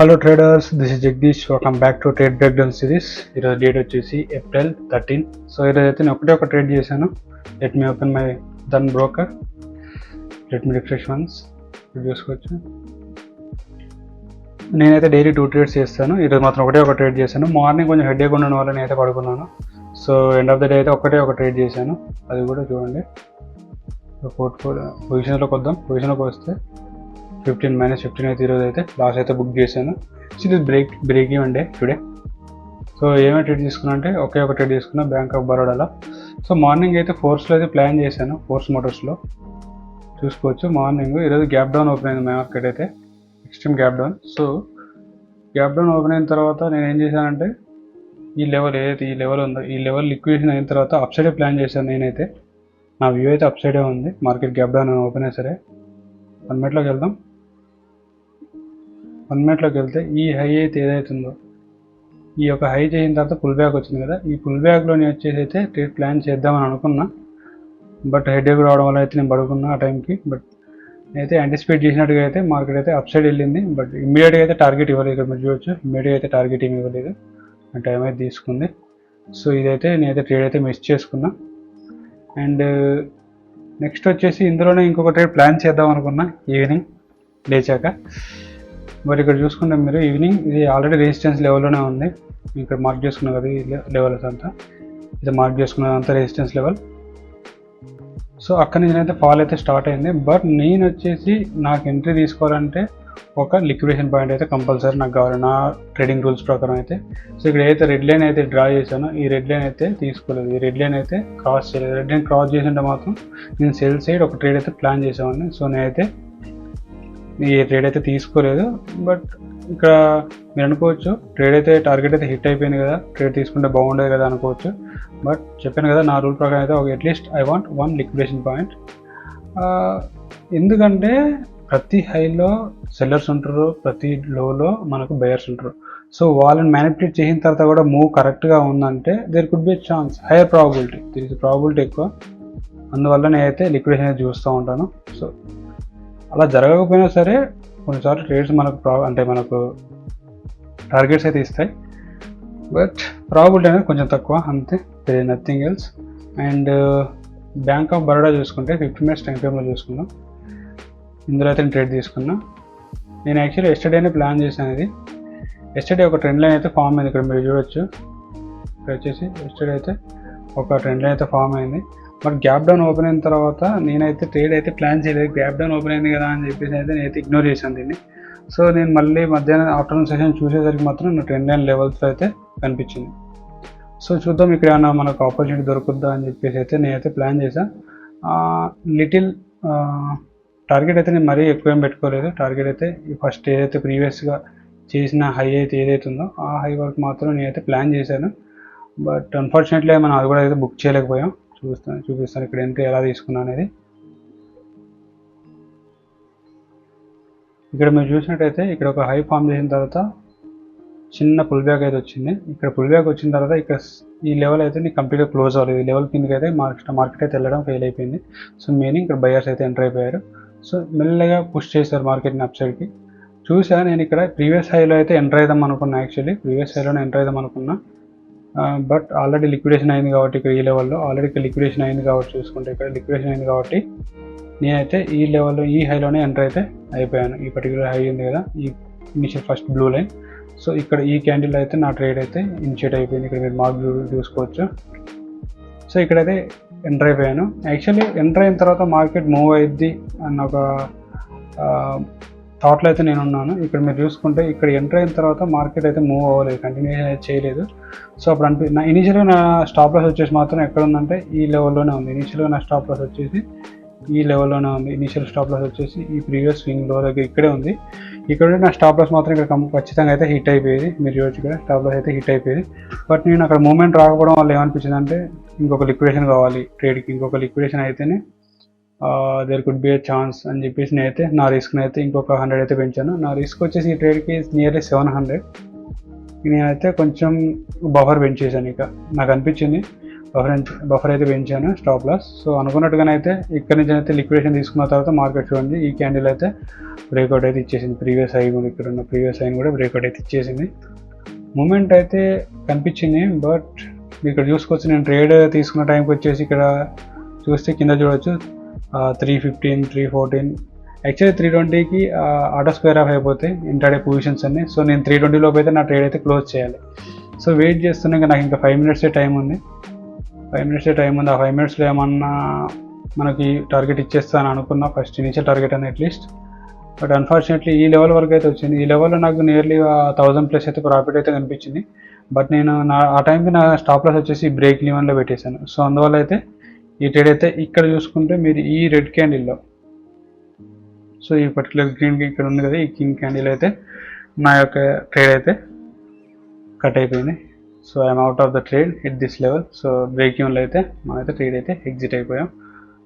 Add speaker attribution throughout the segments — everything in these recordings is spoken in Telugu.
Speaker 1: Hello traders, this is Jagdish. Welcome back to trade breakdown series. ఈరోజు డేట్ వచ్చేసి April 13. సో ఈరోజు అయితే నేను ఒకటే ఒక ట్రేడ్ చేశాను. Let me open my Dhan broker. Let me refresh once చూసుకోవచ్చు. నేనైతే డైలీ 2 ట్రేడ్స్ చేస్తాను. ఈరోజు మాత్రం ఒకటే ఒక ట్రేడ్ చేశాను. మార్నింగ్ కొంచెం హెడేక్ ఉండడం వల్ల నేనైతే పడుకున్నాను. So end of the day అయితే ఒకటే ఒక ట్రేడ్ చేశాను. అది కూడా చూడండి. పోర్ట్ఫోలియో పొజిషన్లోకి వద్దాం. పొజిషన్లోకి వస్తే 15 - 15 అయితే ఈరోజు అయితే లాస్ అయితే బుక్ చేశాను. సో ఇది break even day today. So ఏమైనా ట్రేడ్ తీసుకున్నా అంటే ఒకే ఒక ట్రేడ్ తీసుకున్నా, బ్యాంక్ ఆఫ్ బరోడాలో. సో మార్నింగ్ అయితే ఫోర్స్లో అయితే ప్లాన్ చేశాను, ఫోర్స్ మోటార్స్లో చూసుకోవచ్చు. మార్నింగ్ ఈరోజు గ్యాప్ డౌన్ ఓపెన్ అయింది మార్కెట్ అయితే, extreme gap down. So gap down open అయిన తర్వాత నేను ఏం చేశానంటే ఈ లెవెల్ ఏదైతే ఈ లెవెల్ ఉందో ఈ లెవెల్ లిక్విడేషన్ అయిన తర్వాత అప్ సైడే ప్లాన్ చేశాను నేనైతే. నా వ్యూ అయితే అప్ సైడే ఉంది. మార్కెట్ గ్యాప్ డౌన్ ఓపెన్ అయినా సరే 1 మినిట్లోకి వెళ్దాం. 1 మినిట్లోకి వెళ్తే ఈ హై అయితే ఏదైతుందో ఈ యొక్క హై చేసిన తర్వాత పుల్ బ్యాక్ వచ్చింది కదా, ఈ పుల్ బ్యాక్లో నేను వచ్చేసి అయితే ట్రేడ్ ప్లాన్ చేద్దామని అనుకున్నా. బట్ హెడేక్ రావడం వల్ల అయితే నేను పడుకున్నా ఆ టైంకి. బట్ నేనైతే యాంటిసిపేట్ చేసినట్టుగా అయితే మార్కెట్ అయితే అప్ సైడ్ వెళ్ళింది. బట్ ఇమ్మీడియట్గా అయితే టార్గెట్ ఇవ్వలేదు. ఇక్కడ మీరు చూడొచ్చు, ఇమ్మీడియట్గా అయితే టార్గెట్ ఏమి ఇవ్వలేదు, ఆ టైం అయితే తీసుకుంది. సో ఇదైతే నేనైతే ట్రేడ్ అయితే మిస్ చేసుకున్నా. అండ్ నెక్స్ట్ వచ్చేసి ఇందులోనే ఇంకొక ట్రేడ్ ప్లాన్ చేద్దాం అనుకున్నా ఈవినింగ్ లేచాక. మరి ఇక్కడ చూసుకుంటే మీరు ఈవినింగ్ ఇది ఆల్రెడీ రెసిస్టెన్స్ లెవెల్లోనే ఉంది. ఇక్కడ మార్క్ చేసుకున్నాం కదా, ఈ లెవెల్స్ అంతా ఇది మార్క్ చేసుకున్నదంతా రెసిస్టెన్స్ లెవెల్. సో అక్కడి నుంచి అయితే ఫాల్ అయితే స్టార్ట్ అయింది. బట్ నేను వచ్చేసి నాకు ఎంట్రీ తీసుకోవాలంటే ఒక లిక్విడేషన్ పాయింట్ అయితే కంపల్సరీ నాకు కావాలి, నా ట్రేడింగ్ రూల్స్ ప్రకారం అయితే. సో ఇక్కడ ఏదైతే రెడ్ లైన్ అయితే డ్రా చేశానో ఈ రెడ్ లైన్ అయితే తీసుకోలేదు, ఈ రెడ్ లైన్ అయితే క్రాస్ చేయలేదు. రెడ్ లైన్ క్రాస్ చేసింటే మాత్రం నేను సెల్ సైడ్ ఒక ట్రేడ్ అయితే ప్లాన్ చేసేవాడిని. సో నేనైతే ఈ ట్రేడ్ అయితే తీసుకోలేదు. బట్ ఇక్కడ మీరు అనుకోవచ్చు ట్రేడ్ అయితే టార్గెట్ అయితే హిట్ అయిపోయింది కదా, ట్రేడ్ తీసుకుంటే బాగుండేది కదా అనుకోవచ్చు. బట్ చెప్పాను కదా, నా రూల్ ప్రకారం అయితే ఒక at least I want 1 liquidation point. ఎందుకంటే ప్రతి హైలో సెల్లర్స్ ఉంటారు, ప్రతి లోలో మనకు బయర్స్ ఉంటారు. సో వాళ్ళని మ్యానిపులేట్ చేసిన తర్వాత కూడా మూవ్ కరెక్ట్గా ఉందంటే there could be chance, higher probability, దీని ప్రాబిలిటీ ఎక్కువ. అందువల్ల నేనైతే లిక్విడేషన్ అయితే చూస్తూ ఉంటాను. సో అలా జరగకపోయినా సరే కొన్నిసార్లు ట్రేడ్స్ మనకు టార్గెట్స్ అయితే ఇస్తాయి. బట్ ప్రాబిలిటీ అనేది కొంచెం తక్కువ, అంతే, there nothing else. And bank of Baroda చూసుకుంటే 15 మినిట్స్ టైం ఫ్రేమ్లో చూసుకుందాం. ఇందులో అయితే నేను ట్రేడ్ తీసుకున్నా. నేను యాక్చువల్లీ ఎస్టర్డేనే ప్లాన్ చేశాను. ఇది ఎస్టర్డే ఒక ట్రెండ్ లైన్ అయితే ఫామ్ అయింది, ఇక్కడ మీరు చూడొచ్చు. ఇక్కడ వచ్చేసి ఎస్టర్డే అయితే ఒక ట్రెండ్ లైన్ అయితే ఫామ్ అయింది. బట్ గ్యాప్ డౌన్ ఓపెన్ అయిన తర్వాత నేనైతే ట్రేడ్ అయితే ప్లాన్ చేయలేదు. గ్యాప్ డౌన్ ఓపెన్ అయింది కదా అని చెప్పేసి అయితే నేనైతే ఇగ్నోర్ చేశాను దీన్ని. సో నేను మళ్ళీ మధ్యాహ్నం ఆఫ్టర్నూన్ సెషన్ చూసేసరికి మాత్రం నా ట్రెండ్ లైన్ లెవెల్స్లో అయితే కనిపించింది. సో చూద్దాం ఇక్కడ ఏమన్నా మనకు ఆపర్చునిటీ దొరుకుద్దా అని చెప్పేసి అయితే నేనైతే ప్లాన్ చేశాను. లిటిల్ టార్గెట్ అయితే నేను మరీ ఎక్కువ ఏం పెట్టుకోలేదు. టార్గెట్ అయితే ఫస్ట్ ఏదైతే ప్రీవియస్గా చేసిన హై అయితే ఏదైతే ఉందో ఆ హై వరకు మాత్రం నేనైతే ప్లాన్ చేశాను. బట్ అన్ఫార్చునేట్లీ మనం అది కూడా అయితే బుక్ చేయలేకపోయాం. చూపిస్తాను ఇక్కడ ఎంట్రీ ఎలా తీసుకున్నా అనేది. ఇక్కడ మీరు చూసినట్టయితే ఇక్కడ ఒక హై ఫామ్ చేసిన తర్వాత చిన్న పుల్ బ్యాక్ అయితే వచ్చింది. ఇక్కడ పుల్ బ్యాక్ వచ్చిన తర్వాత ఇక్కడ ఈ లెవెల్ అయితే నీకు కంప్లీట్గా క్లోజ్ అవ్వలేదు. ఈ లెవెల్ కిందకి అయితే మార్కెట్ అయితే వెళ్ళడం ఫెయిల్ అయిపోయింది. సో మీనింగ్ ఇక్కడ బయర్స్ అయితే ఎంటర్ అయిపోయారు. సో మెల్లగా పుష్ చేశారు మార్కెట్ని అప్ సైడ్కి. చూసా నేను ఇక్కడ ప్రీవియస్ హైలో అయితే ఎంటర్ అవుదాం అనుకున్నా. యాక్చువల్లీ ప్రీవియస్ హైలోనే ఎంటర్ అవుదాం అనుకున్నా. బట్ ఆల్రెడీ లిక్విడేషన్ అయింది కాబట్టి ఇక్కడ ఈ లెవెల్లో ఆల్రెడీ ఇక్కడ లిక్విడేషన్ అయింది కాబట్టి చూసుకుంటే ఇక్కడ లిక్విడేషన్ అయింది కాబట్టి నేనైతే ఈ లెవెల్లో ఈ హైలోనే ఎంటర్ అయితే అయిపోయాను. ఈ పర్టికులర్ హై ఉంది కదా, ఈ initial first blue line. So ఇక్కడ ఈ క్యాండిల్ అయితే నా ట్రేడ్ అయితే ఇనిషియేట్ అయిపోయింది. ఇక్కడ మీరు మార్క్ చూసుకోవచ్చు. సో ఇక్కడైతే ఎంటర్ అయిపోయాను. యాక్చువల్లీ ఎంటర్ అయిన తర్వాత మార్కెట్ మూవ్ అయ్యిద్ది అన్న ఒక థాట్లో అయితే నేను ఉన్నాను. ఇక్కడ మీరు చూసుకుంటే ఇక్కడ ఎంటర్ అయిన తర్వాత మార్కెట్ అయితే మూవ్ అవ్వలేదు, కంటిన్యూషన్ అయితే చేయలేదు. సో అప్పుడు నా ఇనిషియల్గా నా స్టాప్ లాస్ వచ్చేసి మాత్రం ఎక్కడ ఉందంటే ఈ లెవెల్లోనే ఉంది. ఇనిషియల్గా నా స్టాప్ లాస్ వచ్చేసి ఈ లెవెల్లోనే ఉంది. ఇనిషియల్ స్టాప్ లాస్ వచ్చేసి ఈ ప్రీవియస్ స్వింగ్ లో దగ్గర ఇక్కడే ఉంది. ఇక్కడ నా స్టాప్ లాస్ మాత్రం ఇక్కడ ఖచ్చితంగా అయితే హిట్ అయిపోయేది. మీరు చూడొచ్చు ఇక్కడ స్టాప్ లాస్ అయితే హిట్ అయిపోయేది. బట్ నేను అక్కడ మూమెంట్ రాకపోవడం వల్ల ఏమనిపించింది అంటే ఇంకొక లిక్విడేషన్ కావాలి ట్రేడ్కి, ఇంకొక లిక్విడేషన్ అయితేనే there could be a chance అని చెప్పేసి నేనైతే నా రిస్క్ని అయితే ఇంకొక 100 అయితే పెంచాను. నా రిస్క్ వచ్చేసి ఈ ట్రేడ్కి నియర్లీ 700. నేనైతే కొంచెం బఫర్ పెంచేసాను. ఇక నాకు అనిపించింది బఫర్ అయితే పెంచాను స్టాప్ లాస్. సో అనుకున్నట్టుగానే అయితే ఇక్కడ నుంచి అయితే లిక్విడేషన్ తీసుకున్న తర్వాత మార్కెట్ చూడండి ఈ క్యాండిల్ అయితే బ్రేక్అవుట్ అయితే ఇచ్చేసింది. ప్రీవియస్ హై కూడా ఇక్కడ ఉన్న ప్రీవియస్ హై కూడా బ్రేక్అవుట్ అయితే ఇచ్చేసింది. మూమెంట్ అయితే కనిపించింది, బట్ ఇక్కడ చూసుకోవచ్చు నేను ట్రేడ్ తీసుకున్న టైంకి వచ్చేసి ఇక్కడ చూస్తే కింద చూడవచ్చు 315, 314, యాక్చువల్లీ 320కి ఆటో స్క్వేర్ ఆఫ్ అయిపోతాయి ఇంటర్డే పొజిషన్స్ అన్ని. సో నేను 320 లోపు అయితే నా ట్రేడ్ అయితే క్లోజ్ చేయాలి. సో వెయిట్ చేస్తున్నాక నాకు ఇంకా 5 minutes టైం ఉంది. ఆ 5 minutesలో ఏమన్నా మనకి టార్గెట్ ఇచ్చేస్తాను అనుకున్నా, ఫస్ట్ ఇనిషియల్ టార్గెట్ అని అట్లీస్ట్. బట్ అన్ఫార్చునేట్లీ ఈ లెవెల్ వరకు అయితే వచ్చింది. ఈ లెవెల్లో నాకు నియర్లీ 1000+ అయితే ప్రాఫిట్ అయితే కనిపించింది. బట్ నేను ఆ టైంకి నా స్టాప్ లాస్ వచ్చేసి బ్రేక్ ఈవెన్లో పెట్టేశాను. సో అందువల్ల అయితే ఈ ట్రేడ్ అయితే ఇక్కడ చూసుకుంటే మీరు ఈ రెడ్ క్యాండిల్లో, సో ఈ పర్టికులర్ గ్రీన్ ఇక్కడ ఉంది కదా, ఈ కింగ్ క్యాండిల్ అయితే నా యొక్క ట్రేడ్ అయితే కట్ అయిపోయింది. So I'm out of the trade at this level. So break ఈవెన్లో అయితే మనమైతే ట్రేడ్ అయితే ఎగ్జిట్ అయిపోయాం.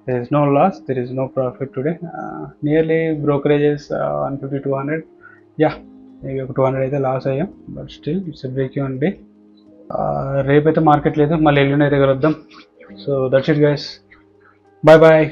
Speaker 1: there is no loss, there is no profit today. Nearly brokerages 150, 200, yeah, maybe 200 అయితే లాస్ అయ్యాం, but still it's break even day. రేపైతే మార్కెట్ లేదు, మళ్ళీ ఎల్లుండి అయితే కలుద్దాం. So that's it guys, bye bye.